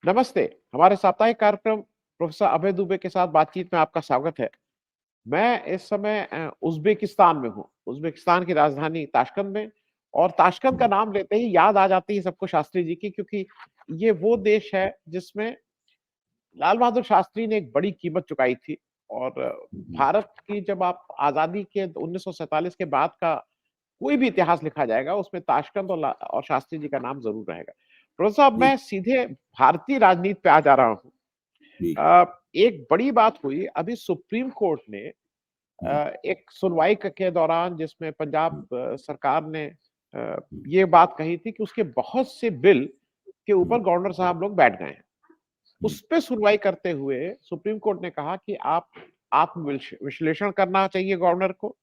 नमस्ते। हमारे साप्ताहिक कार्यक्रम प्रोफेसर अभय दुबे के साथ बातचीत में आपका स्वागत है। मैं इस समय उज़्बेकिस्तान में हूँ। उज़्बेकिस्तान की राजधानी ताशकंद में, और ताशकंद का हुँ, नाम लेते ही याद आ जाती है सबको शास्त्री जी की, क्योंकि ये वो देश है जिसमें लाल बहादुर शास्त्री ने एक बड़ी कीमत चुकाई थी। और जी, भारत की जब आप आज़ादी के 1947 के बाद का कोई भी इतिहास लिखा जाएगा, उसमें ताशकंद और शास्त्री जी का नाम ज़रूर रहेगा। प्रोफ़ेसर साहब, जी, मैं सीधे भारतीय राजनीति पे आ जा रहा हूँ। जी, एक बड़ी बात हुई अभी सुप्रीम कोर्ट ने हुँ, एक सुनवाई के दौरान, जिसमें पंजाब हुँ, सरकार ने हुँ, ये बात कही थी कि उसके बहुत से बिल के ऊपर हुँ, गवर्नर साहब लोग बैठ गए हैं। हुँ, उस पे सुनवाई करते हुए सुप्रीम कोर्ट ने कहा कि आप आत्म विश्लेषण करना चाहिए गवर्नर को,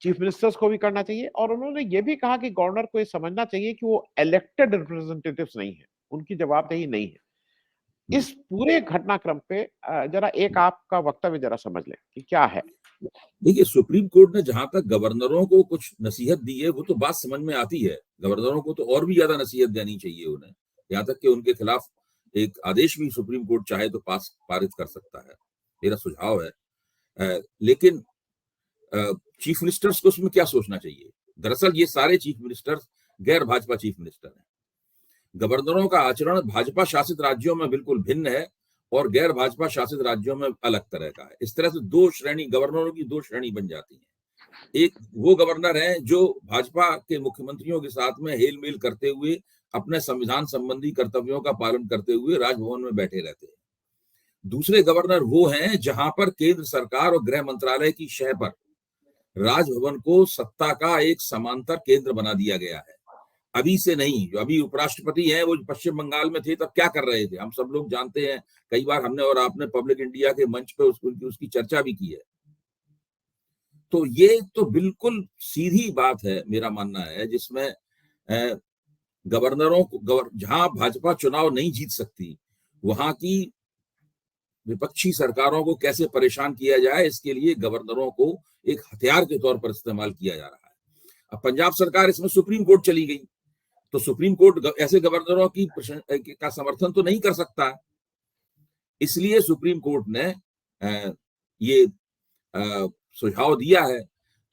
चीफ मिनिस्टर्स को भी करना चाहिए, और उन्होंने ये भी कहा कि गवर्नर को ये समझना चाहिए कि वो इलेक्टेड रिप्रेजेंटेटिव्स नहीं है, उनकी जवाबदेही नहीं है। हुँ, इस पूरे घटनाक्रम पे जरा एक हुँ। आपका वक्तव्य जरा समझ लें कि क्या है? देखिए, सुप्रीम कोर्ट ने जहाँ तक गवर्नरों को कुछ नसीहत दी है, वो तो बात समझ में आती है। गवर्नरों को तो और भी ज़्यादा नसीहत देनी चाहिए उन्हें। यहाँ तक कि उनके खिलाफ एक आदेश भी सुप्रीम कोर्ट चाहे तो पारित कर सकता है, मेरा सुझाव है। लेकिन अ, चीफ मिनिस्टर्स को उसमें क्या सोचना चाहिए? दरअसल ये सारे चीफ मिनिस्टर्स गैर भाजपा चीफ मिनिस्टर हैं। गवर्नरों का आचरण भाजपा शासित राज्यों में बिल्कुल भिन्न है और गैर भाजपा शासित राज्यों में अलग तरह का है। इस तरह से दो श्रेणी गवर्नरों की दो श्रेणी बन जाती है। एक वो गवर्नर हैं जो भाजपा के मुख्यमंत्रियों के साथ में हेल मेल करते हुए अपने संविधान संबंधी कर्तव्यों का पालन करते हुए राजभवन में बैठे रहते हैं। दूसरे गवर्नर वो हैं जहां पर केंद्र सरकार और गृह मंत्रालय की शह पर राजभवन को सत्ता का एक समांतर केंद्र बना दिया गया है। अभी से नहीं, जो अभी उपराष्ट्रपति हैं वो पश्चिम बंगाल में थे तब क्या कर रहे थे हम सब लोग जानते हैं। कई बार हमने और आपने पब्लिक इंडिया के मंच पे उसकी चर्चा भी की है। तो ये तो बिल्कुल सीधी बात है, मेरा मानना है, जिसमें गवर्नरों को जहां भाजपा चुनाव नहीं जीत सकती वहां की विपक्षी सरकारों को कैसे परेशान किया जाए, इसके लिए गवर्नरों को एक हथियार के तौर पर इस्तेमाल किया जा रहा है। अब पंजाब सरकार इसमें सुप्रीम कोर्ट चली गई, तो सुप्रीम कोर्ट ऐसे गवर्नरों की का समर्थन तो नहीं कर सकता। इसलिए सुप्रीम कोर्ट ने ये सुझाव दिया है।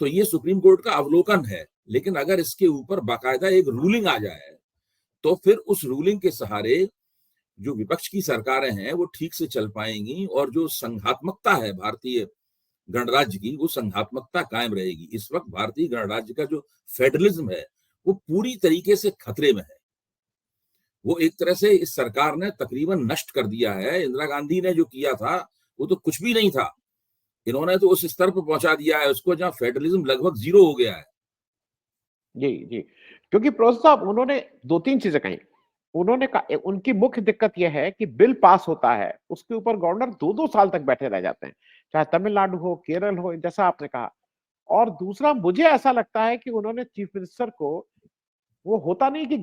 तो ये सुप्रीम कोर्ट का अवलोकन है, लेकिन अगर इसके ऊपर बाकायदा एक रूलिंग आ जाए तो फिर उस रूलिंग के सहारे जो विपक्ष की सरकारें हैं वो ठीक से चल पाएंगी और जो संघात्मकता है भारतीय गणराज्य की, वो संघात्मकता कायम रहेगी। इस वक्त भारतीय गणराज्य का जो फेडरलिज्म है वो पूरी तरीके से खतरे में है। वो एक तरह से इस सरकार ने तकरीबन नष्ट कर दिया है। इंदिरा गांधी ने जो किया था वो तो कुछ भी नहीं था। इन्होंने तो उस स्तर पर पहुंचा दिया है उसको जहां फेडरलिज्म लगभग जीरो हो गया है। जी, जी। क्योंकि प्रोफ़ेसर साहब, उन्होंने 2-3 चीज़ें कहीं। उन्होंने उनकी मुख्य दिक्कत ये है कि बिल पास होता है, उसके ऊपर गवर्नर 2-2 साल तक बैठे रह जाते हैं। चाहे तमिलनाडु हो, केरल हो, जैसा आपने कहा। और दूसरा, मुझे ऐसा लगता है कि उन्होंने चीफ मिनिस्टर को, वो होता नहीं कि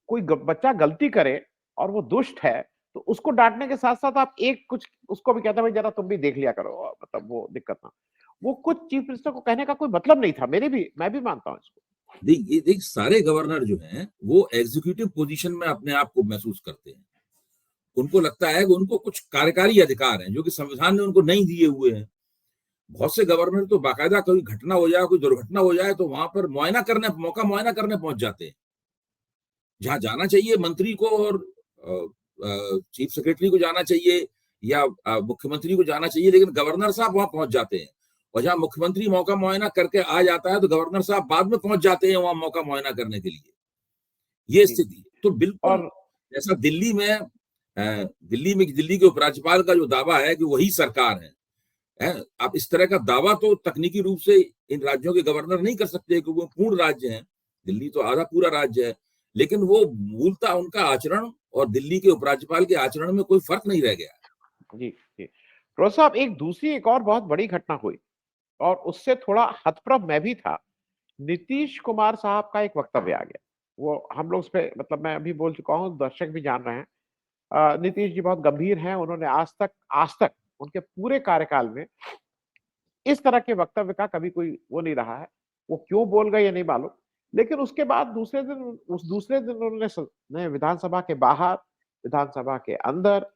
कोई बच्चा गलती करे और वो दुष्ट है, तो उसको डांटने के साथ साथ आप एक कुछ उसको भी कहते हैं, भाई जरा तुम भी देख लिया करो, मतलब वो दिक्कत ना। वो कुछ चीफ मिनिस्टर को कहने का कोई मतलब नहीं था, मैं भी मानता हूँ इसको। देख सारे गवर्नर जो हैं वो एग्जीक्यूटिव पोजीशन में अपने आप को महसूस करते हैं। उनको लगता है कि उनको कुछ कार्यकारी अधिकार हैं जो कि संविधान ने उनको नहीं दिए हुए हैं। बहुत से गवर्नर तो बाकायदा कोई घटना हो जाए, कोई दुर्घटना हो जाए तो वहां पर मुआयना करने पहुंच जाते हैं। जहां जाना चाहिए मंत्री को और चीफ सेक्रेटरी को जाना चाहिए या मुख्यमंत्री को जाना चाहिए, लेकिन गवर्नर साहब वहां पहुंच जाते हैं। और जहां मुख्यमंत्री मौका मुआयना करके आ जाता है तो गवर्नर साहब बाद में पहुंच जाते हैं वहां मौका मुआयना करने के लिए। ये जी। स्थिति तो बिल्कुल और जैसा दिल्ली के उपराज्यपाल का जो दावा है कि वही सरकार है। आप इस तरह का दावा तो तकनीकी रूप से इन राज्यों के गवर्नर नहीं कर सकते क्योंकि वो पूर्ण राज्य हैं। दिल्ली तो आधा पूरा राज्य है, लेकिन वो मूलतः उनका आचरण और दिल्ली के उपराज्यपाल के आचरण में कोई फर्क नहीं रह गया। जी, जी। फिरोज साहब, एक और बहुत बड़ी घटना हुई, और उससे थोड़ा हतप्रभ मैं भी था। नीतीश कुमार साहब का एक वक्तव्य आ गया। वो हम लोग उस पे, मतलब मैं अभी बोल चुका हूँ, दर्शक भी जान रहे हैं। नीतीश जी बहुत गंभीर हैं, उन्होंने आज तक उनके पूरे कार्यकाल में इस तरह के वक्तव्य का कभी कोई वो नहीं रहा है। वो क्यों बोल गए ये नहीं मालूम। लेकिन उसके बाद दूसरे दिन उन्होंने विधानसभा के बाहर विधानसभा के अंदर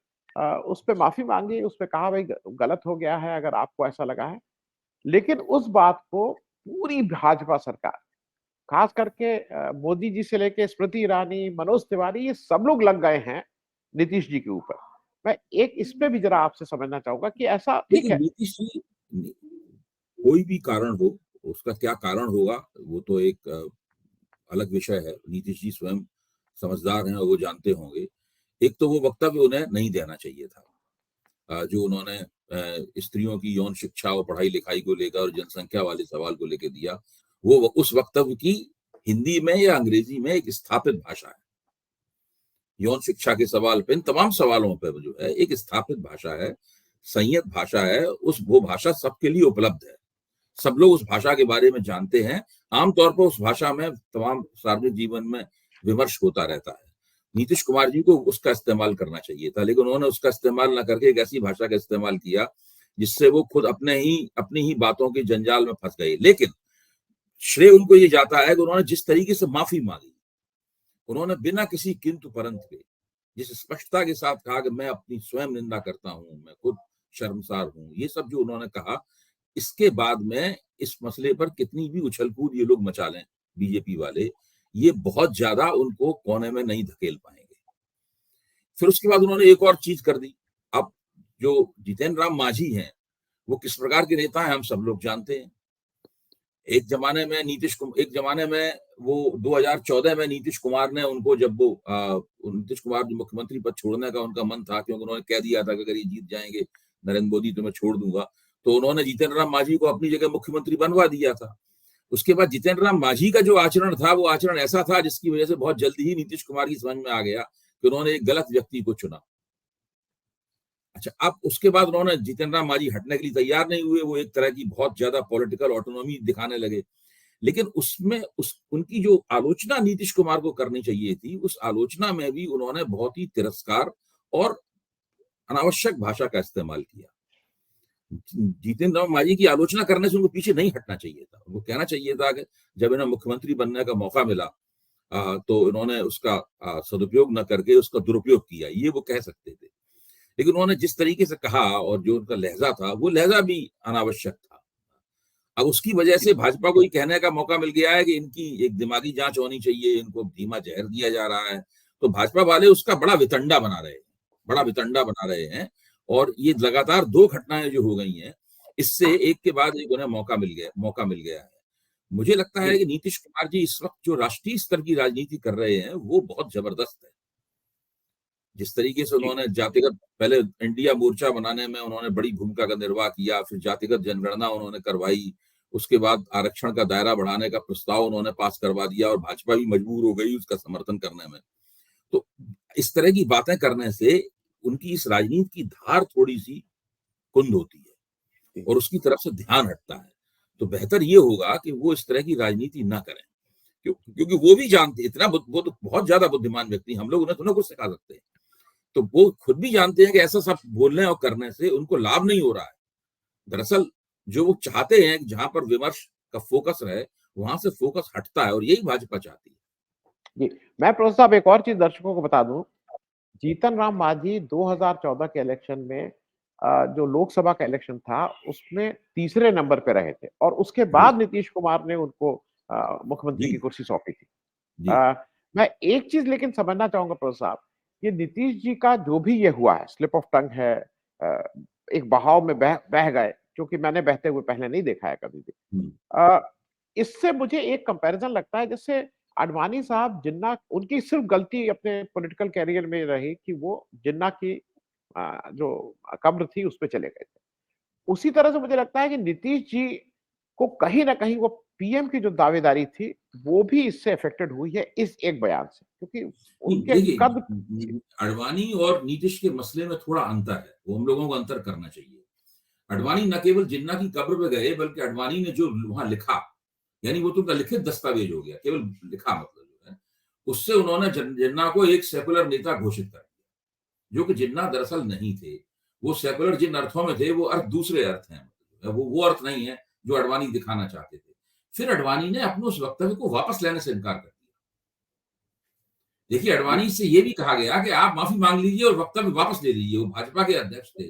उस पे माफी मांगी, उस पे कहा भाई गलत हो गया है अगर आपको ऐसा लगा है। लेकिन उस बात को पूरी भाजपा सरकार, खास करके मोदी जी से लेके स्मृति ईरानी, मनोज तिवारी, ये सब लोग लग गए हैं नीतीश जी के ऊपर। मैं एक इस पे भी जरा आपसे समझना चाहूंगा कि ऐसा ठीक देखिए, है। नीतीश जी कोई भी कारण हो, उसका क्या कारण होगा वो तो एक अलग विषय है। नीतीश जी स्वयं समझदार हैं और वो जानते होंगे। एक तो वो वक्तव्य उन्हें नहीं देना चाहिए था, जो उन्होंने स्त्रियों की यौन शिक्षा और पढ़ाई लिखाई को लेकर और जनसंख्या वाले सवाल को लेकर दिया। वो उस वक्तव्य की हिंदी में या अंग्रेजी में एक स्थापित भाषा है। यौन शिक्षा के सवाल पे, इन तमाम सवालों पर जो है एक स्थापित भाषा है, संयत भाषा है। वो भाषा सबके लिए उपलब्ध है, सब लोग उस भाषा के बारे में जानते हैं। आमतौर पर उस भाषा में तमाम सार्वजनिक जीवन में विमर्श होता रहता है। नीतीश कुमार जी को उसका इस्तेमाल करना चाहिए था, लेकिन उन्होंने उसका इस्तेमाल न करके एक ऐसी भाषा का इस्तेमाल किया जिससे वो खुद अपनी ही बातों के जंजाल में फंस गए। लेकिन श्रेय उनको ये जाता है कि उन्होंने जिस तरीके से माफी मांगी, उन्होंने बिना किसी किंतु परंत के जिस स्पष्टता के साथ कहा कि मैं अपनी स्वयं निंदा करता हूं, मैं खुद शर्मसार हूं, ये सब जो उन्होंने कहा, इसके बाद में इस मसले पर कितनी भी उछल कूद ये लोग मचा लें बीजेपी वाले, ये बहुत ज्यादा उनको कोने में नहीं धकेल पाएंगे। फिर उसके बाद उन्होंने एक और चीज कर दी। अब जो जितेंद्र राम मांझी हैं, वो किस प्रकार के नेता हैं हम सब लोग जानते हैं। एक जमाने में वो 2014 में नीतीश कुमार ने उनको, जब वो नीतीश कुमार जो मुख्यमंत्री पद छोड़ने का उनका मन था, क्योंकि उन्होंने कह दिया था कि अगर ये जीत जाएंगे नरेंद्र मोदी तो मैं छोड़ दूंगा, तो उन्होंने जितेंद्र राम मांझी को अपनी जगह मुख्यमंत्री बनवा दिया था। उसके बाद जितेंद्र राम मांझी का जो आचरण था, वो आचरण ऐसा था जिसकी वजह से बहुत जल्दी ही नीतीश कुमार की समझ में आ गया कि उन्होंने एक गलत व्यक्ति को चुना। अच्छा, अब उसके बाद उन्होंने जितेंद्र राम मांझी हटने के लिए तैयार नहीं हुए, वो एक तरह की बहुत ज्यादा पॉलिटिकल ऑटोनॉमी दिखाने लगे। लेकिन उसमें उनकी जो आलोचना नीतीश कुमार को करनी चाहिए थी, उस आलोचना में भी उन्होंने बहुत ही तिरस्कार और अनावश्यक भाषा का इस्तेमाल किया। जितेंद्र राम मांझी की आलोचना करने से उनको पीछे नहीं हटना चाहिए था। उनको कहना चाहिए था कि जब इन्हें मुख्यमंत्री बनने का मौका मिला, तो इन्होंने उसका सदुपयोग न करके उसका दुरुपयोग किया, ये वो कह सकते थे। लेकिन उन्होंने जिस तरीके से कहा और जो उनका लहजा था, वो लहजा भी अनावश्यक था। अब उसकी वजह से भाजपा को ये कहने का मौका मिल गया है कि इनकी एक दिमागी जांच होनी चाहिए, इनको धीमा जहर दिया जा रहा है। तो भाजपा वाले उसका बड़ा वितंडा बना रहे हैं। और ये लगातार 2 घटनाएं जो हो गई हैं, इससे एक के बाद एक उन्हें मौका मिल गया है। मुझे लगता है कि नीतीश कुमार जी इस वक्त जो राष्ट्रीय स्तर की राजनीति कर रहे हैं, वो बहुत जबरदस्त है। जिस तरीके से उन्होंने जातिगत, पहले इंडिया मोर्चा बनाने में उन्होंने बड़ी भूमिका का निर्वाह किया, फिर जातिगत जनगणना उन्होंने करवाई, उसके बाद आरक्षण का दायरा बढ़ाने का प्रस्ताव उन्होंने पास करवा दिया और भाजपा भी मजबूर हो गई उसका समर्थन करने में। तो इस तरह की बातें करने से उनकी इस राजनीति की धार थोड़ी सी कुंद होती है और उसकी तरफ से ध्यान हटता है। तो बेहतर ये होगा कि वो इस तरह की राजनीति ना करें, क्योंकि वो भी जानते, इतना वो तो बहुत ज्यादा बुद्धिमान व्यक्ति, हम लोग उन्हें तो ना कुछ सिखा सकते हैं। तो वो खुद भी जानते हैं कि ऐसा सब बोलने और करने से उनको लाभ नहीं हो रहा है। दरअसल जो वो चाहते हैं जहां पर विमर्श का फोकस रहे, वहां से फोकस हटता है और यही भाजपा चाहती है। जी, मैं प्रोफेसर साहब एक और चीज दर्शकों को बता दूं। जीतन राम मांझी 2014 के इलेक्शन में जो लोकसभा का इलेक्शन था उसमें तीसरे नंबर पे रहे थे और उसके बाद नीतीश कुमार ने उनको मुख्यमंत्री की कुर्सी सौंपी थी। मैं एक चीज लेकिन समझना चाहूंगा प्रोफेसर साहब, ये नीतीश जी का जो भी ये हुआ है, स्लिप ऑफ टंग है, एक बहाव में बह गए, क्योंकि मैंने बहते हुए पहले नहीं देखा है कभी भी। इससे मुझे एक कंपैरिजन लगता है जैसे आडवाणी साहब जिन्ना, उनकी सिर्फ गलती अपने पॉलिटिकल कैरियर में रही कि वो जिन्ना की जो कब्र थी उस पे चले गए थे। उसी तरह से मुझे लगता है कि नीतीश जी को कहीं ना कहीं वो पीएम की जो दावेदारी थी वो भी इससे अफेक्टेड हुई है इस एक बयान से, क्योंकि उनके कद। आडवाणी और नीतीश के मसले में थोड़ा अंतर है, वो हम लोगों को अंतर करना चाहिए। आडवाणी न केवल जिन्ना की कब्र पे गए, बल्कि आडवाणी ने जो वहां लिखा, यानी वो तो उनका लिखित दस्तावेज हो गया, केवल लिखा मतलब जो है, उससे उन्होंने जिन्ना को एक सेकुलर नेता घोषित कर दिया, जो कि जिन्ना दरअसल नहीं थे। वो सेकुलर जिन अर्थों में थे, वो अर्थ दूसरे अर्थ हैं, वो अर्थ नहीं है जो आडवाणी दिखाना चाहते थे। फिर आडवाणी ने अपने उस वक्तव्य को वापस लेने से इनकार कर दिया। देखिए, अडवाणी से ये भी कहा गया कि आप माफी मांग लीजिए और वक्तव्य वापस ले लीजिए। वो भाजपा के अध्यक्ष थे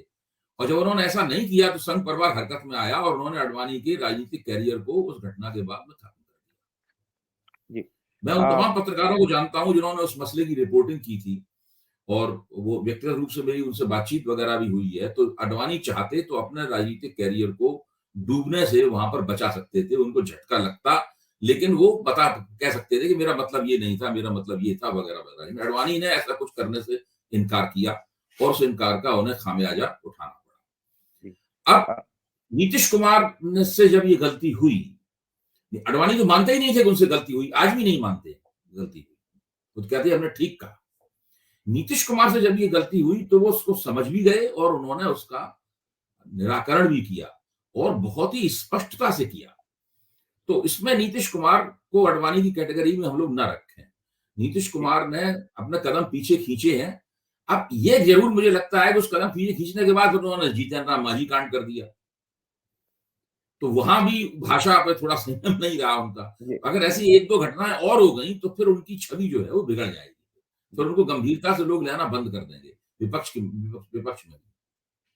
और जब उन्होंने ऐसा नहीं किया तो संघ परिवार हरकत में आया और उन्होंने अडवाणी के राजनीतिक कैरियर को उस घटना के बाद में खत्म कर दिया। जी। मैं उन तमाम पत्रकारों को जानता हूं जिन्होंने उस मसले की रिपोर्टिंग की थी और वो व्यक्तिगत रूप से मेरी उनसे बातचीत वगैरह भी हुई है। तो अडवाणी चाहते तो अपने राजनीतिक कैरियर को डूबने से वहां पर बचा सकते थे, उनको झटका लगता, लेकिन वो कह सकते थे कि मेरा मतलब ये नहीं था, मेरा मतलब ये था वगैरह वगैरह। लेकिन अडवाणी ने ऐसा कुछ करने से इनकार किया और उस इनकार का उन्हें खामियाजा उठाना पड़ा। अब नीतीश कुमार से जब ये गलती हुई, अडवाणी तो मानते ही नहीं थे कि उनसे गलती हुई, आज भी नहीं मानते गलती हुई, खुद कहते हमने ठीक कहा। नीतीश कुमार से जब ये गलती हुई तो वो उसको समझ भी गए और उन्होंने उसका निराकरण भी किया और बहुत ही स्पष्टता से किया। तो इसमें नीतीश कुमार को अडवाणी की कैटेगरी में हम लोग ना रखें। नीतीश कुमार ने अपने कदम पीछे खींचे हैं। अब ये जरूर मुझे लगता है कि उस कदम पीछे खींचने के बाद उन्होंने जीतन राम मांझी कांड कर दिया, तो वहां भी भाषा पे थोड़ा संयम नहीं रहा उनका। अगर ऐसी एक दो घटनाएं और हो गई तो फिर उनकी छवि जो है वो बिगड़ जाएगी, फिर उनको गंभीरता से लोग लेना बंद कर देंगे विपक्ष में।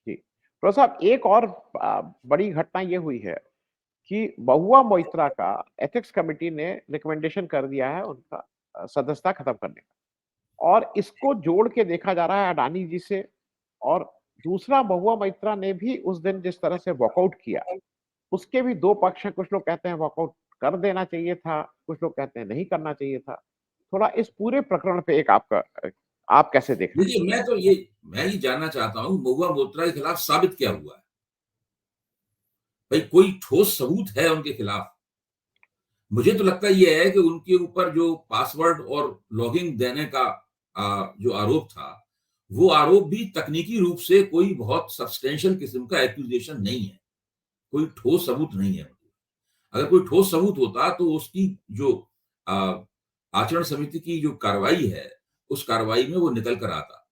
जी, प्रो साहब एक और बड़ी घटना ये हुई है कि महुआ मोइत्रा का एथिक्स कमेटी ने रिकमेंडेशन कर दिया है उनका सदस्यता खत्म करने का, और इसको जोड़ के देखा जा रहा है अडानी जी से। और दूसरा, महुआ मोइत्रा ने भी उस दिन जिस तरह से वॉकआउट किया, उसके भी दो पक्ष हैं। कुछ लोग कहते हैं वॉकआउट कर देना चाहिए था, कुछ लोग कहते हैं नहीं करना चाहिए था। थोड़ा इस पूरे प्रकरण पे एक आपका, आप कैसे देख रहे हैं? देखिए, मैं ये जानना चाहता हूँ महुआ मोइत्रा के खिलाफ साबित क्या हुआ है? भाई कोई ठोस सबूत है उनके खिलाफ? मुझे तो लगता ये है कि उनके ऊपर जो पासवर्ड और लॉगिंग देने का जो आरोप था, वो आरोप भी तकनीकी रूप से कोई बहुत सब्सटेंशियल किस्म का एक्यूजेशन नहीं है, कोई ठोस सबूत नहीं है। अगर कोई ठोस सबूत होता तो उसकी जो आचरण समिति की जो कार्रवाई है, उस कार्रवाई में वो निकल कर आता।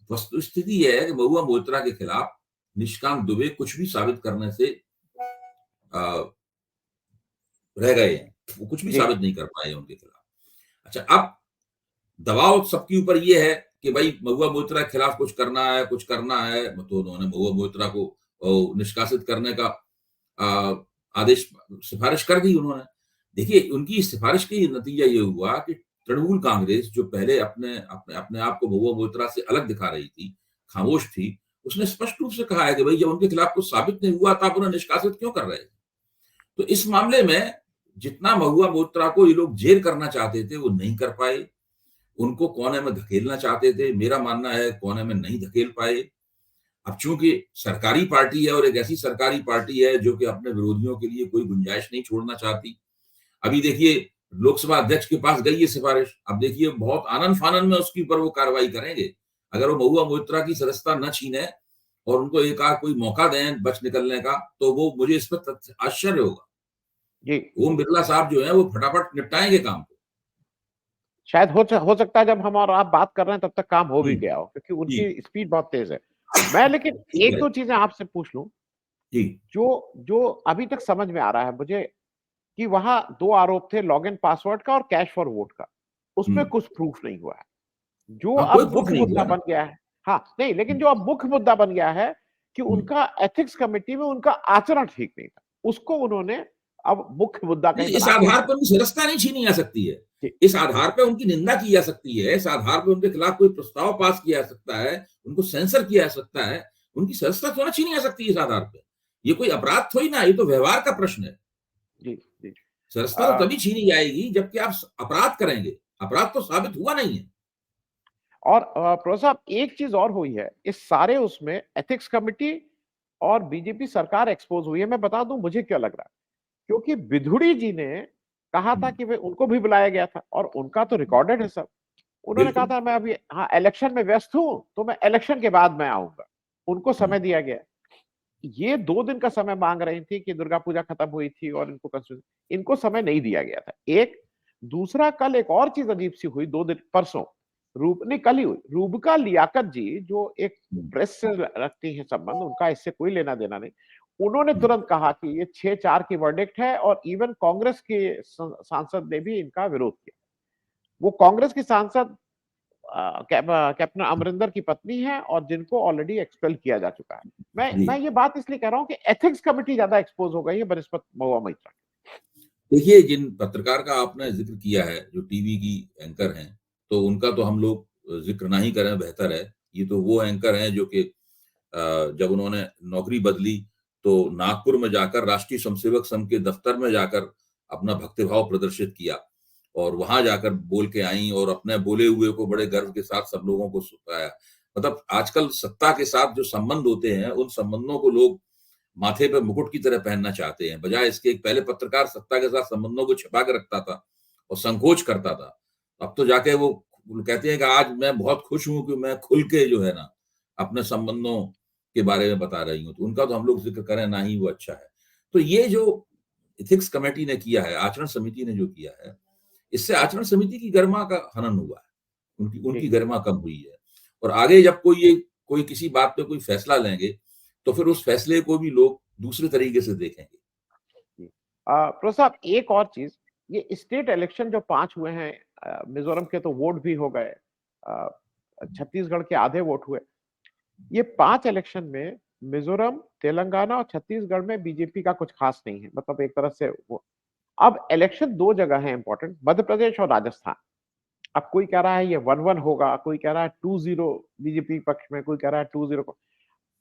वस्तुस्थिति यह है कि महुआ मोइत्रा के खिलाफ निशिकांत दुबे कुछ भी साबित करने से रह गए हैं, वो कुछ भी साबित नहीं कर पाए उनके खिलाफ। अच्छा, अब दबाव सबके ऊपर ये है कि भाई महुआ मोइत्रा के खिलाफ कुछ करना है, तो उन्होंने महुआ मोइत्रा को निष्कासित करने का आदेश, सिफारिश कर दी उन्होंने। देखिए, उनकी सिफारिश का नतीजा ये हुआ कि तृणमूल कांग्रेस जो पहले अपने आप को महुआ मोइत्रा से अलग दिखा रही थी, खामोश थी, उसने स्पष्ट रूप से कहा है कि भाई जब उनके खिलाफ कुछ साबित नहीं हुआ तो आप उन्हें निष्कासित क्यों कर रहे थे? तो इस मामले में जितना महुआ मोइत्रा को ये लोग जेल करना चाहते थे वो नहीं कर पाए, उनको कोने में धकेलना चाहते थे, मेरा मानना है कोने में नहीं धकेल पाए। अब चूंकि सरकारी पार्टी है और एक ऐसी सरकारी पार्टी है जो कि अपने विरोधियों के लिए कोई गुंजाइश नहीं छोड़ना चाहती। अभी देखिए, लोकसभा अध्यक्ष के पास गई है सिफारिश, अब देखिए बहुत आनन फानन में उसके ऊपर वो कार्रवाई करेंगे। अगर वो महुआ मोइत्रा की सदस्यता न छीने और उनको एक आध कोई मौका दें बच निकलने का, तो वो मुझे इस पर आश्चर्य होगा। ओम बिरला साहब जो है वो फटाफट निपटाएंगे काम को। शायद हो सकता है जब हम और आप बात कर रहे हैं तब तक काम हो भी गया हो, क्योंकि उनकी स्पीड बहुत तेज है। मैं लेकिन एक दो चीजें आपसे पूछ लूं, जो जो अभी तक समझ में आ रहा है मुझे, कि वहां दो आरोप थे, लॉगिन पासवर्ड का और कैश फॉर वोट का। उसमें कुछ प्रूफ नहीं हुआ है, जो अब मुख्य मुद्दा बन गया है। हाँ नहीं, लेकिन जो अब मुख्य मुद्दा बन गया है कि उनका एथिक्स कमेटी में उनका आचरण ठीक नहीं था, उसको उन्होंने अब मुख्य मुद्दा कहीं इस आधार पर उनकी सदस्यता नहीं छीनी जा सकती है, इस आधार पर उनकी निंदा की जा सकती है, इस आधार पर उनके खिलाफ कोई प्रस्ताव पास किया जा सकता है, उनको सेंसर किया जा सकता है, उनकी सदस्यता थोड़ा छीनी जा सकती है इस आधार पर। ये कोई अपराध थोड़ी ना, ये तो व्यवहार का प्रश्न है। सदस्यता तो तभी छीनी जाएगी जबकि आप अपराध करेंगे, अपराध तो साबित हुआ नहीं है। और प्रो साहब एक चीज और हुई है इस सारे उसमें, एथिक्स कमेटी और बीजेपी सरकार एक्सपोज हुई है। मैं बता दूं मुझे क्या लग रहा है, क्योंकि विधुड़ी जी ने कहा था कि वे उनको भी बुलाया गया था और उनका तो रिकॉर्डेड है सब। उन्होंने कहा था मैं अभी इलेक्शन में व्यस्त हूं, तो मैं इलेक्शन के बाद मैं आऊंगा। उनको समय दिया गया। ये 2 दिन का समय मांग रही थी कि दुर्गा पूजा खत्म हुई थी और इनको समय नहीं दिया गया था। एक दूसरा, कल एक और चीज अजीब सी हुई, 2 दिन परसों कल ही हुई। रूबिका लियाकत जी जो एक प्रेस से रखती है संबंध, उनका इससे कोई लेना देना नहीं, उन्होंने तुरंत कहा कि ये 6-4 की वर्डिक्ट है और इवन कांग्रेस के सांसद ने भी इनका विरोध किया। वो कांग्रेस की सांसद कैप्टन अमरिंदर की पत्नी है और जिनको ऑलरेडी एक्सपेल किया जा चुका है। मैं ये बात इसलिए कह रहा हूं कि एथिक्स कमेटी ज्यादा एक्सपोज हो गई है बनस्पत महुआ मोइत्रा। देखिए, जिन पत्रकार का आपने जिक्र किया है, जो टीवी की एंकर हैं, तो उनका तो हम लोग जिक्र ना ही करें बेहतर है। ये तो वो एंकर हैं जो कि जब उन्होंने नौकरी बदली तो नागपुर में जाकर राष्ट्रीय स्वयंसेवक संघ के दफ्तर में जाकर अपना भक्तिभाव प्रदर्शित किया और वहां जाकर बोल के आई और अपने बोले हुए को बड़े गर्व के साथ सब लोगों को सुनाया। मतलब आजकल सत्ता के साथ जो संबंध होते हैं, उन संबंधों को लोग माथे पे मुकुट की तरह पहनना चाहते हैं, बजाय इसके एक पहले पत्रकार सत्ता के साथ संबंधों को छिपा के रखता था और संकोच करता था। अब तो जाके वो कहते हैं कि आज मैं बहुत खुश हूं कि मैं खुल के जो है ना अपने संबंधों के बारे में बता रही हूँ, तो उनका तो हम लोग जिक्र करें ना ही वो अच्छा है। तो ये जो एथिक्स कमेटी ने किया है, आचरण समिति ने जो किया है, इससे आचरण समिति की गरिमा का हनन हुआ है, उनकी गरिमा कम हुई है। और आगे जब कोई किसी बात पे कोई फैसला लेंगे तो फिर उस फैसले को भी लोग दूसरे तरीके से देखेंगे। प्रो साहब, एक और चीज, ये स्टेट इलेक्शन जो 5 हुए हैं, मिजोरम के तो वोट भी हो गए, छत्तीसगढ़ के आधे वोट हुए। ये 5 इलेक्शन में मिजोरम, तेलंगाना और छत्तीसगढ़ में बीजेपी का कुछ खास नहीं है, मतलब एक तरह से वो। अब इलेक्शन 2 जगह है इंपॉर्टेंट, मध्य प्रदेश और राजस्थान। अब कोई कह रहा है ये 1-1 होगा, कोई कह रहा है 2-0 बीजेपी पक्ष में, कोई कह रहा है 2-0 को।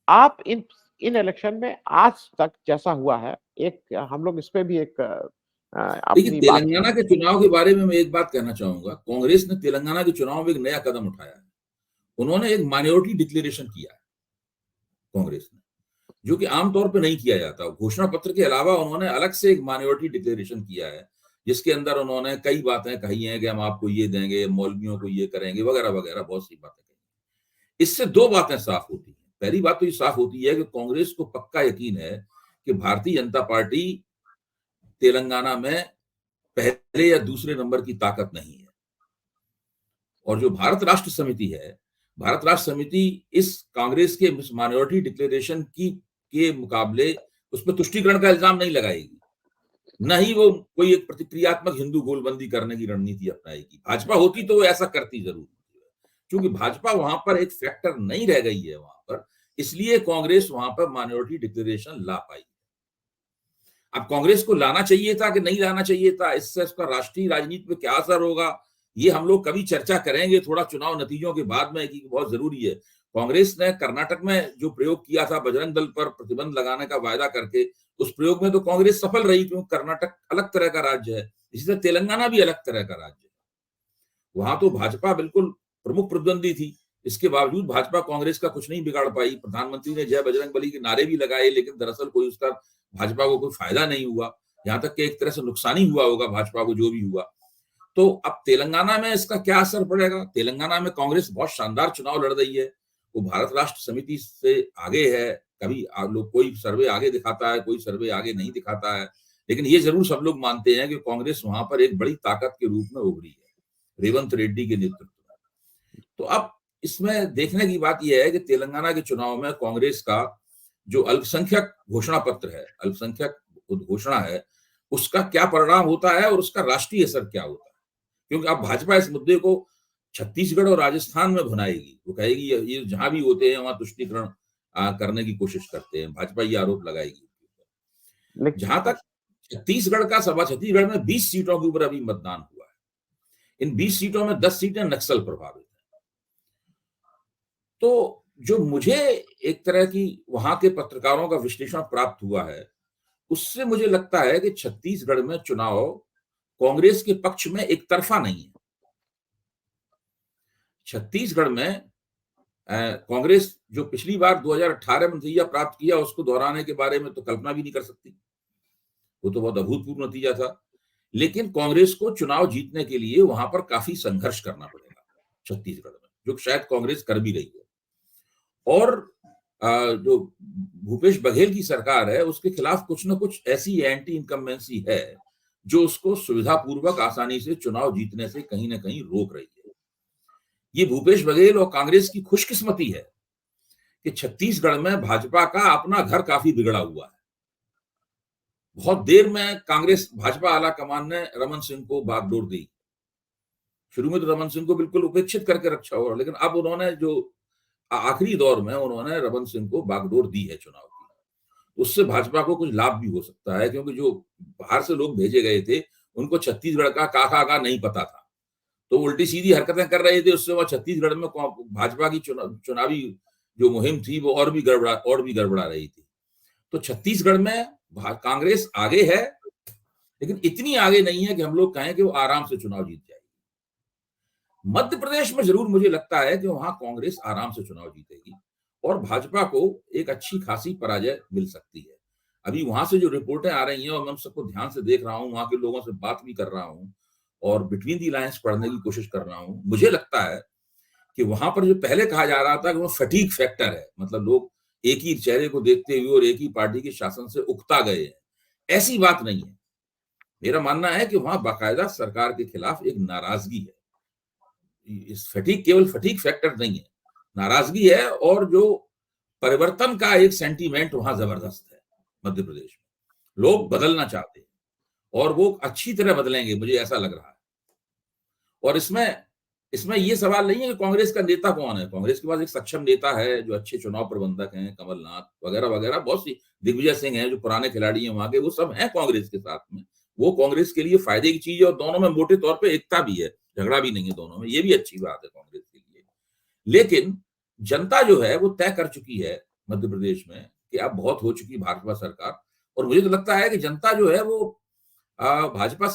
आप इन इलेक्शन में आज तक जैसा हुआ है, एक हम लोग इस पे भी एक देखिए, अपनी बात। तेलंगाना के चुनाव के बारे में मैं एक बात कहना चाहूंगा। कांग्रेस ने तेलंगाना के चुनाव में एक नया कदम उठाया है। उन्होंने एक माइनॉरिटी डिक्लेरेशन किया है कांग्रेस ने, जो कि आमतौर पर नहीं किया जाता। घोषणा पत्र के अलावा उन्होंने अलग से एक माइनॉरिटी डिक्लेरेशन किया है, जिसके अंदर उन्होंने कई बातें कही हैं कि हम आपको ये देंगे, मौलवियों को ये करेंगे, वगैरह वगैरह, बहुत सी बातें कही। इससे 2 बातें साफ होती हैं। पहली बात तो ये साफ होती है कि कांग्रेस को पक्का यकीन है कि भारतीय जनता पार्टी तेलंगाना में पहले या दूसरे नंबर की ताकत नहीं है। और जो भारत राष्ट्र समिति है, भारत राष्ट्र समिति इस कांग्रेस के माइनॉरिटी डिक्लेरेशन के मुकाबले उस पर तुष्टीकरण का इल्जाम नहीं लगाएगी, न ही वो कोई एक प्रतिक्रियात्मक हिंदू गोलबंदी करने की रणनीति अपनाएगी। भाजपा होती तो वो ऐसा करती जरूर, क्योंकि भाजपा वहां पर एक फैक्टर नहीं रह गई है वहां पर, इसलिए कांग्रेस वहां पर माइनॉरिटी डिक्लेरेशन ला पाई। अब कांग्रेस को लाना चाहिए था कि नहीं लाना चाहिए था, इससे उसका राष्ट्रीय राजनीति में क्या असर होगा, ये हम लोग कभी चर्चा करेंगे थोड़ा चुनाव नतीजों के बाद में, कि बहुत जरूरी है। कांग्रेस ने कर्नाटक में जो प्रयोग किया था बजरंग दल पर प्रतिबंध लगाने का वायदा करके, उस प्रयोग में तो कांग्रेस सफल रही, क्योंकि कर्नाटक अलग तरह का राज्य है, इसी तरह तेलंगाना भी अलग तरह का राज्य है। वहां तो भाजपा बिल्कुल प्रमुख प्रतिद्वंदी थी, इसके बावजूद भाजपा कांग्रेस का कुछ नहीं बिगाड़ पाई। प्रधानमंत्री ने जय बजरंगबली के नारे भी लगाए, लेकिन दरअसल कोई उसका भाजपा को कोई फायदा नहीं हुआ, यहां तक कि एक तरह से नुकसान ही हुआ होगा भाजपा को, जो भी हुआ। तो अब तेलंगाना में इसका क्या असर पड़ेगा? तेलंगाना में कांग्रेस बहुत शानदार चुनाव लड़ रही है, वो भारत राष्ट्र समिति से आगे है। कभी लोग कोई सर्वे आगे दिखाता है, कोई सर्वे आगे नहीं दिखाता है, लेकिन ये जरूर सब लोग मानते हैं कि कांग्रेस वहां पर एक बड़ी ताकत के रूप में उभरी है रेवंत रेड्डी के नेतृत्व में। तो अब इसमें देखने की बात यह है कि तेलंगाना के चुनाव में कांग्रेस का जो अल्पसंख्यक घोषणा पत्र है, अल्पसंख्यक घोषणा है, उसका क्या परिणाम होता है और उसका राष्ट्रीय असर क्या होता है। क्योंकि अब भाजपा इस मुद्दे को छत्तीसगढ़ और राजस्थान में भुनाएगी, वो कहेगी ये जहां भी होते हैं वहां तुष्टीकरण करने की कोशिश करते हैं, भाजपा ये आरोप लगाएगी। जहां तक छत्तीसगढ़ का सभा, छत्तीसगढ़ में 20 सीटों के ऊपर अभी मतदान हुआ है। इन 20 सीटों में 10 सीटें नक्सल प्रभावित है। तो जो मुझे एक तरह की वहां के पत्रकारों का विश्लेषण प्राप्त हुआ है, उससे मुझे लगता है कि छत्तीसगढ़ में चुनाव कांग्रेस के पक्ष में एक तरफा नहीं है। छत्तीसगढ़ में कांग्रेस जो पिछली बार 2018 में नतीजा प्राप्त किया, उसको दोहराने के बारे में तो कल्पना भी नहीं कर सकती, वो तो बहुत अभूतपूर्व नतीजा था। लेकिन कांग्रेस को चुनाव जीतने के लिए वहां पर काफी संघर्ष करना पड़ेगा छत्तीसगढ़ में, जो शायद कांग्रेस कर भी रही है। और जो भूपेश बघेल की सरकार है, उसके खिलाफ कुछ न कुछ ऐसी एंटी इनकम्बेंसी है जो उसको सुविधापूर्वक आसानी से चुनाव जीतने से कहीं ना कहीं रोक रही है। ये भूपेश बघेल और कांग्रेस की खुशकिस्मती है कि छत्तीसगढ़ में भाजपा का अपना घर काफी बिगड़ा हुआ है। बहुत देर में कांग्रेस भाजपा आला कमान ने रमन सिंह को बागडोर दी, शुरू में तो रमन सिंह को बिल्कुल उपेक्षित करके रखा हुआ, लेकिन अब उन्होंने जो आखिरी दौर में उन्होंने रमन सिंह को बागडोर दी है चुनाव की, उससे भाजपा को कुछ लाभ भी हो सकता है, क्योंकि जो बाहर से लोग भेजे गए थे उनको छत्तीसगढ़ का का नहीं पता था, तो उल्टी सीधी हरकतें कर रहे थे, उससे वो छत्तीसगढ़ में भाजपा की चुनावी जो मुहिम थी वो और भी गड़बड़ा रही थी। तो छत्तीसगढ़ में कांग्रेस आगे है, लेकिन इतनी आगे नहीं है कि हम लोग कहें कि वो आराम से चुनाव जीत जाएगी। मध्य प्रदेश में जरूर मुझे लगता है कि वहां कांग्रेस आराम से चुनाव जीतेगी और भाजपा को एक अच्छी खासी पराजय मिल सकती है। अभी वहां से जो रिपोर्टें आ रही हैं और मैं सबको ध्यान से देख रहा हूं, वहां के लोगों से बात भी कर रहा हूं और बिटवीन दी लाइंस पढ़ने की कोशिश कर रहा हूं, मुझे लगता है कि वहां पर जो पहले कहा जा रहा था कि वो फटीग फैक्टर है, मतलब लोग एक ही चेहरे को देखते हुए और एक ही पार्टी के शासन से उकता गए हैं, ऐसी बात नहीं है। मेरा मानना है कि वहां बाकायदा सरकार के खिलाफ एक नाराजगी है। इस फटीग केवल फटीग फैक्टर नहीं है, नाराजगी है, और जो परिवर्तन का एक सेंटीमेंट वहां जबरदस्त है। मध्य प्रदेश में लोग बदलना चाहते हैं और वो अच्छी तरह बदलेंगे, मुझे ऐसा लग रहा है। और इसमें ये सवाल नहीं है कि कांग्रेस का नेता कौन है, कांग्रेस के पास एक सक्षम नेता है जो अच्छे चुनाव प्रबंधक हैं, कमलनाथ वगैरह वगैरह, बहुत सी, दिग्विजय सिंह हैं जो पुराने खिलाड़ी हैं वहां के, वो सब हैं कांग्रेस के साथ में, वो कांग्रेस के लिए फायदे की चीज है और दोनों में मोटे तौर पर एकता भी है, झगड़ा भी नहीं है दोनों में, ये भी अच्छी बात है कांग्रेस के लिए। लेकिन जनता जो है वो तय कर चुकी है मध्य प्रदेश में कि अब बहुत हो चुकी भाजपा सरकार, और मुझे तो लगता है कि जनता जो है वो भाजपा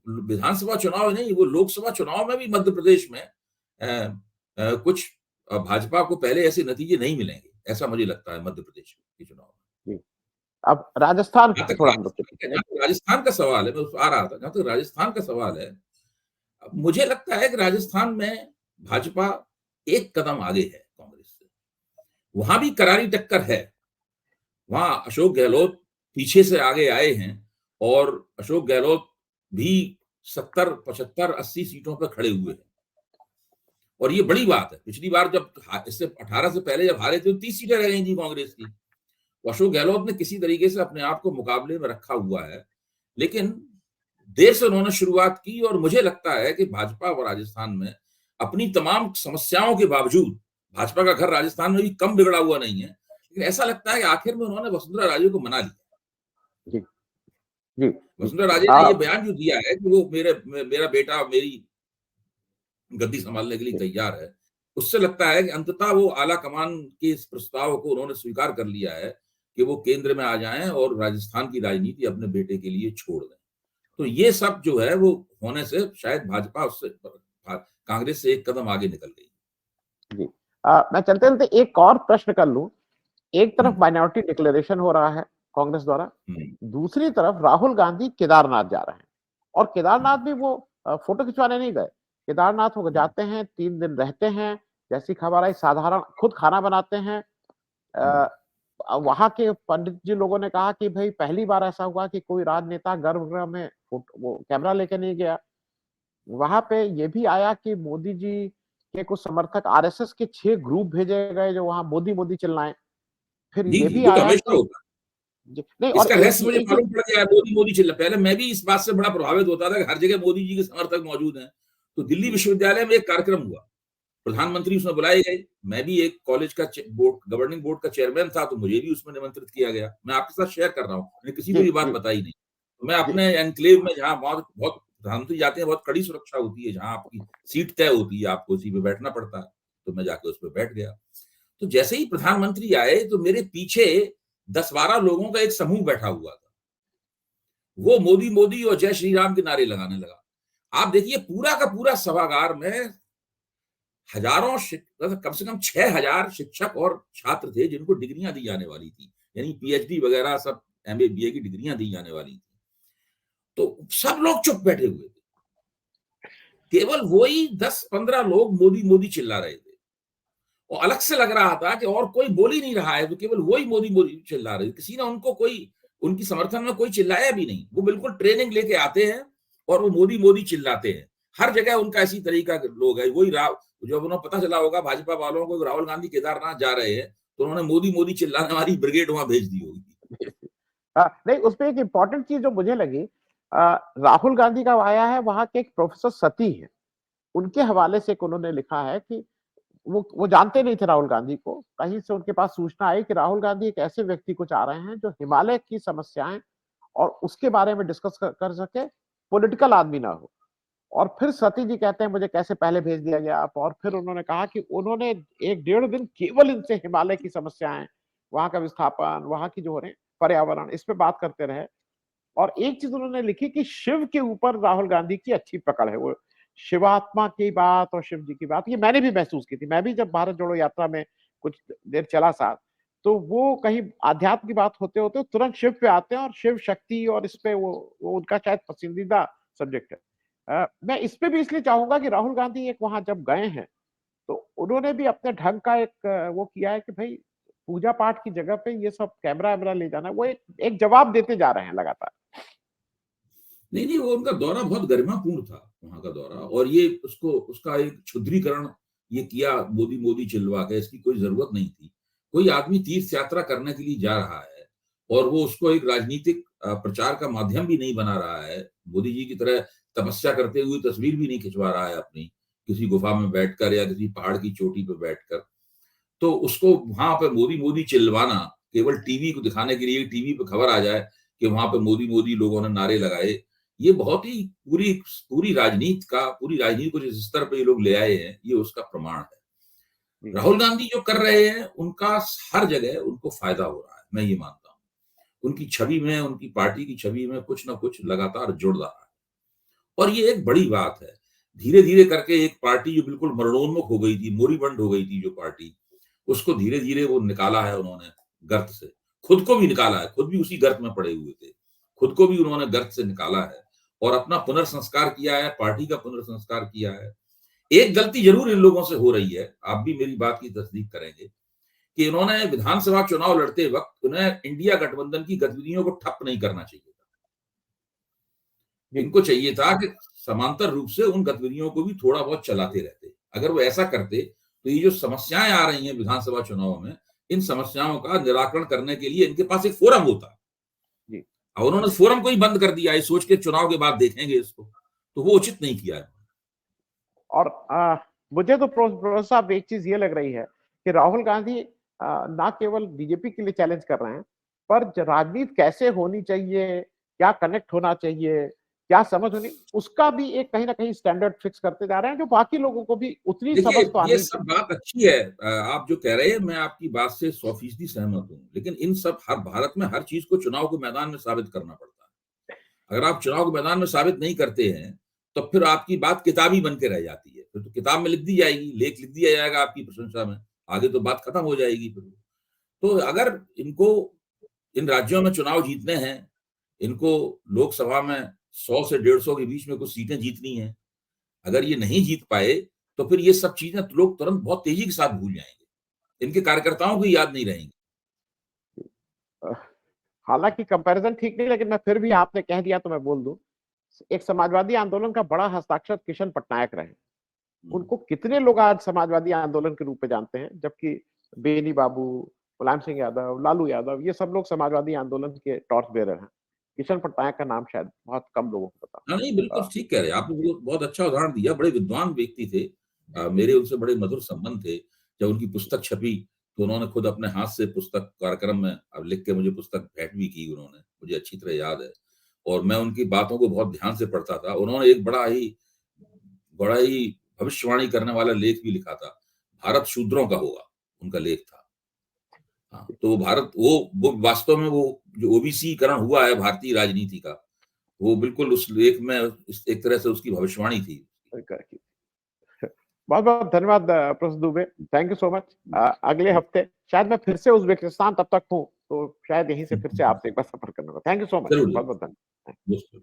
विधानसभा चुनाव नहीं, वो लोकसभा चुनाव में भी मध्य प्रदेश में कुछ भाजपा को पहले ऐसे नतीजे नहीं मिलेंगे, ऐसा मुझे लगता है मध्य प्रदेश के चुनाव में। अब राजस्थान का थोड़ा हम लोग राजस्थान का सवाल है, मैं आ रहा था, जहां तक राजस्थान का सवाल है, मुझे लगता है कि राजस्थान में भाजपा एक कदम आगे है कांग्रेस से, वहां भी करारी टक्कर है, वहां अशोक गहलोत पीछे से आगे आए हैं और अशोक गहलोत भी 70, 75, 80 सीटों पर खड़े हुए हैं, और ये बड़ी बात है। पिछली बार जब इससे 18 से पहले जब हारे थे तो 30 सीटें रह गई थी कांग्रेस की, अशोक गहलोत ने किसी तरीके से अपने आप को मुकाबले में रखा हुआ है, लेकिन देर से उन्होंने शुरुआत की, और मुझे लगता है कि भाजपा और राजस्थान में अपनी तमाम समस्याओं के बावजूद, भाजपा का घर राजस्थान में भी कम बिगड़ा हुआ नहीं है, लेकिन ऐसा लगता है कि आखिर में उन्होंने वसुंधरा राजे को मना लिया। जी जी, वसुंधरा राजे ने ये बयान जो दिया है कि वो मेरा बेटा मेरी गद्दी संभालने के लिए तैयार है, उससे लगता है कि अंततः वो आला कमान के इस प्रस्ताव को उन्होंने स्वीकार कर लिया है कि वो केंद्र में आ जाएं और राजस्थान की राजनीति अपने बेटे के लिए छोड़ दें। तो ये सब जो है वो होने से शायद भाजपा उससे कांग्रेस से एक कदम आगे निकल गई। जी, मैं चलते चलते एक और प्रश्न कर लूं। एक तरफ माइनॉरिटी डिक्लेरेशन हो रहा है कांग्रेस द्वारा, दूसरी तरफ राहुल गांधी केदारनाथ जा रहे हैं, और केदारनाथ भी वो फोटो खिंचवाने नहीं गए, केदारनाथ हो जाते हैं, 3 दिन रहते हैं, जैसी खबर आई साधारण खुद खाना बनाते हैं। वहां के पंडित जी लोगों ने कहा कि भाई पहली बार ऐसा हुआ कि कोई राजनेता गर्भगृह में वो कैमरा लेके नहीं गया। वहां पे ये भी आया कि मोदी जी के कुछ समर्थक आरएसएस के 6 ग्रुप भेजे गए जो वहां मोदी मोदी चिल्लाएं। फिर ये भी तो आया हमेशा कि होता नहीं, और इसका रहस्य मुझे मालूम पड़ गया, मोदी मोदी चिल्ला। पहले मैं भी इस बात से बड़ा प्रभावित होता था कि हर जगह मोदी जी के समर्थक मौजूद हैं। तो दिल्ली विश्वविद्यालय में एक कार्यक्रम हुआ, प्रधानमंत्री उसमें बुलाए गए, मैं भी एक कॉलेज का गवर्निंग बोर्ड का चेयरमैन था, तो मुझे भी उसमें निमंत्रित किया गया। मैं आपके साथ शेयर कर रहा हूँ, मैंने किसी को ये बात बताई नहीं। तो मैं अपने एनक्लेव में, जहाँ बहुत प्रधानमंत्री जाते हैं, बहुत कड़ी सुरक्षा होती है, जहां आपकी सीट तय होती है, आपको उसी पे बैठना पड़ता है, तो मैं जाकर उस पर बैठ गया। तो जैसे ही प्रधानमंत्री आए तो मेरे पीछे 10-12 लोगों का एक समूह बैठा हुआ था, वो मोदी मोदी और जय श्री राम के नारे लगाने लगा। आप देखिए पूरा का पूरा सभागार में हजारों, कम से कम 6,000 शिक्षक और छात्र थे जिनको डिग्रियां दी जाने वाली थी, यानी पीएचडी वगैरह सब, एमए बीए की डिग्रियां दी जाने वाली थी। तो सब लोग चुप बैठे हुए थे, केवल वही 10-15 लोग मोदी मोदी चिल्ला रहे थे, और अलग से लग रहा था कि और कोई बोल ही नहीं रहा है, तो केवल वही मोदी मोदी चिल्ला रहे थे। किसी ने उनको उनकी समर्थन में कोई चिल्लाया भी नहीं। वो बिल्कुल ट्रेनिंग लेके आते हैं और वो मोदी मोदी चिल्लाते हैं, हर जगह उनका इसी तरीका के लोग है। वही जब उन्हें पता चला होगा भाजपा वालों को राहुल गांधी केदारनाथ जा रहे हैं, तो उन्होंने मोदी मोदी चिल्लाने वाली ब्रिगेड वहां भेज दी होगी। नहीं, उसमें एक इंपॉर्टेंट चीज जो मुझे लगी, राहुल गांधी का आया है, वहां के एक प्रोफेसर सती है, उनके हवाले से एक उन्होंने लिखा है कि वो जानते नहीं थे राहुल गांधी को, कहीं से उनके पास सूचना आई कि राहुल गांधी एक ऐसे व्यक्ति को चाह रहे हैं जो हिमालय की समस्याएं और उसके बारे में डिस्कस कर सके, पॉलिटिकल आदमी ना हो। और फिर सती जी कहते हैं मुझे कैसे पहले भेज दिया गया आप, और फिर उन्होंने कहा कि उन्होंने 1 डेढ़ दिन केवल इनसे हिमालय की समस्याएं, वहां का विस्थापन, वहां की जो हो रहे पर्यावरण, इस पे बात करते रहे। और एक चीज उन्होंने लिखी कि शिव के ऊपर राहुल गांधी की अच्छी पकड़ है, वो शिवात्मा की बात और शिव जी की बात, ये मैंने भी महसूस की थी। मैं भी जब भारत जोड़ो यात्रा में कुछ देर चला साथ, तो वो कहीं आध्यात्म की बात होते होते तुरंत शिव पे आते हैं और शिव शक्ति और इस पे वो उनका शायद पसंदीदा सब्जेक्ट है। मैं इस पे भी इसलिए चाहूंगा कि राहुल गांधी एक वहां जब गए हैं तो उन्होंने भी अपने ढंग का एक वो किया है कि भाई पूजा पाठ की जगह पे ये सब कैमरा वैमरा ले जाना, वो एक जवाब देते जा रहे हैं लगातार। नहीं नहीं, वो उनका दौरा बहुत गरिमापूर्ण था, वहां का दौरा। और ये उसका एक क्षुद्रीकरण ये किया मोदी मोदी चिल्वा के, इसकी कोई जरूरत नहीं थी। कोई आदमी तीर्थ यात्रा करने के लिए जा रहा है और वो उसको एक राजनीतिक प्रचार का माध्यम भी नहीं बना रहा है, मोदी जी की तरह तपस्या करते हुए तस्वीर भी नहीं खिंचवा रहा है अपनी किसी गुफा में बैठकर या किसी पहाड़ की चोटी पर बैठकर, तो उसको वहां पे मोदी मोदी चिल्लाना केवल टीवी को दिखाने के लिए, टीवी पे खबर आ जाए कि वहां पे मोदी मोदी लोगों ने नारे लगाए, ये बहुत ही पूरी पूरी राजनीति को जिस स्तर पे ये लोग ले आए हैं, ये उसका प्रमाण है। राहुल गांधी जो कर रहे हैं उनका हर जगह उनको फायदा हो रहा है, मैं ये मानता हूँ। उनकी छवि में, उनकी पार्टी की छवि में कुछ ना कुछ लगातार जुड़ रहा है और ये एक बड़ी बात है। धीरे धीरे करके एक पार्टी जो बिल्कुल मरणोन्मुख हो गई थी, मोरीबंद हो गई थी जो पार्टी, उसको धीरे धीरे वो निकाला है उन्होंने गर्त से। खुद को भी निकाला है, खुद भी उसी गर्त में पड़े हुए थे, खुद को भी उन्होंने गर्त से निकाला है और अपना पुनर्संस्कार किया है, पार्टी का पुनर्संस्कार किया है। एक गलती जरूर इन लोगों से हो रही है, आप भी मेरी बात की तस्दीक करेंगे, कि इन्होंने विधानसभा चुनाव लड़ते वक्त उन्हें इंडिया गठबंधन की गतिविधियों को ठप नहीं करना चाहिए था। इनको चाहिए था कि समांतर रूप से उन गतिविधियों को भी थोड़ा बहुत चलाते रहते। अगर वो ऐसा करते तो ये जो समस्याएं आ रही हैं विधानसभा चुनाव में, इन समस्याओं का निराकरण करने के लिए इनके पास एक फोरम होता। अब उन्होंने फोरम को ही बंद कर दिया, सोच के चुनाव के बाद देखेंगे इसको, तो वो उचित नहीं किया है। और मुझे तो प्रोफेसर साहब एक चीज ये लग रही है कि राहुल गांधी ना केवल बीजेपी के लिए चैलेंज कर रहे हैं, पर राजनीति कैसे होनी चाहिए, क्या कनेक्ट होना चाहिए, क्या समझ होनी, उसका भी एक कहीं ना कहीं स्टैंडर्ड फिक्स करते जा रहे हैं, जो बाकी लोगों को भी उतनी समझ तो आनी ये सब बात अच्छी है, आप जो कह रहे हैं, मैं आपकी बात से 100% सहमत हूँ। लेकिन इन सब हर भारत में हर चीज को चुनाव के मैदान में साबित करना पड़ता है। अगर आप चुनाव के मैदान में साबित नहीं करते हैं तो फिर आपकी बात किताबी बन के रह जाती है, फिर तो किताब में लिख दी जाएगी, लेख लिख दिया जाएगा आपकी प्रशंसा में, आगे तो बात खत्म हो जाएगी फिर। तो अगर इनको इन राज्यों में चुनाव जीतने हैं, इनको लोकसभा में 100 से 150 के बीच में कुछ सीटें जीतनी है, अगर ये नहीं जीत पाए तो फिर ये सब चीजें लोग तुरंत बहुत तेजी के साथ भूल जाएंगे, इनके कार्यकर्ताओं को याद नहीं रहेंगे। हालांकि कंपैरिजन ठीक नहीं, लेकिन मैं फिर भी, आपने कह दिया तो मैं बोल दूं, एक समाजवादी आंदोलन का बड़ा हस्ताक्षर किशन पटनायक रहे। उनको कितने लोग आज समाजवादी आंदोलन के रूप में जानते हैं, जबकि बेनी बाबू, मुलायम सिंह यादव, लालू यादव, ये सब लोग समाजवादी आंदोलन के टॉर्च बेरर हैं। किशन पटनायक का नाम शायद बहुत कम लोगों को पता। नहीं, बिल्कुल ठीक कह रहे हैं आपने, बहुत अच्छा उदाहरण दिया। बड़े विद्वान व्यक्ति थे, मेरे उनसे बड़े मधुर संबंध थे। जब उनकी पुस्तक छपी तो उन्होंने खुद अपने हाथ से पुस्तक कार्यक्रम में अब लिख के मुझे पुस्तक भेंट भी की उन्होंने, मुझे अच्छी तरह याद है। और मैं उनकी बातों को बहुत ध्यान से पढ़ता था। उन्होंने एक बड़ा ही भविष्यवाणी करने वाला लेख भी लिखा था, भारत शूद्रों का होगा, उनका लेख था। हाँ, तो भारत वो वास्तव में वो जो ओबीसीकरण हुआ है भारतीय राजनीति का, वो बिल्कुल उस लेख में एक तरह से उसकी भविष्यवाणी थी। बहुत बहुत धन्यवाद professor Dubey, thank you so much. अगले हफ्ते शायद मैं फिर से उज़्बेकिस्तान तब तक हूँ, तो शायद यहीं से फिर से आपसे एक बार सफर करना होगा। थैंक यू सो मच, बहुत बहुत धन्यवाद।